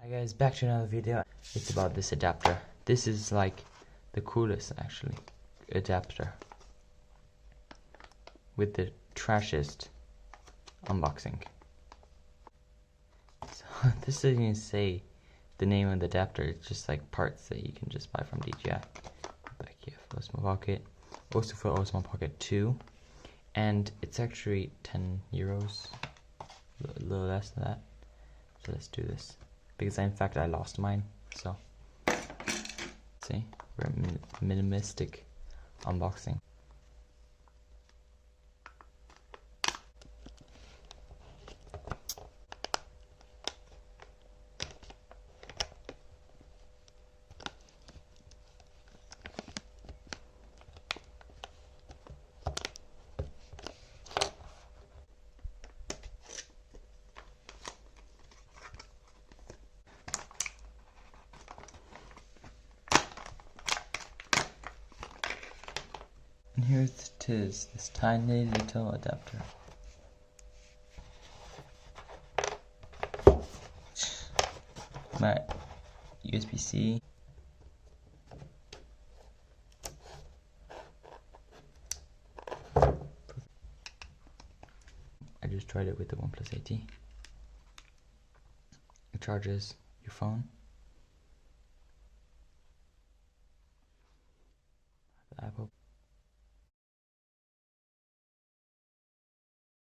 Hi guys, back to another video. It's about this adapter. This is like the coolest actually adapter with the trashiest unboxing. So this doesn't even say the name of the adapter, it's just like parts that you can just buy from DJI. Back here for OSMO Pocket, also for OSMO Pocket 2, and it's actually 10 euros, a little less than that. So let's do this, because in fact I lost mine. So see, we're minimalistic unboxing. And here it is, this tiny little adapter. My USB-C. I just tried it with the OnePlus 8T. It charges your phone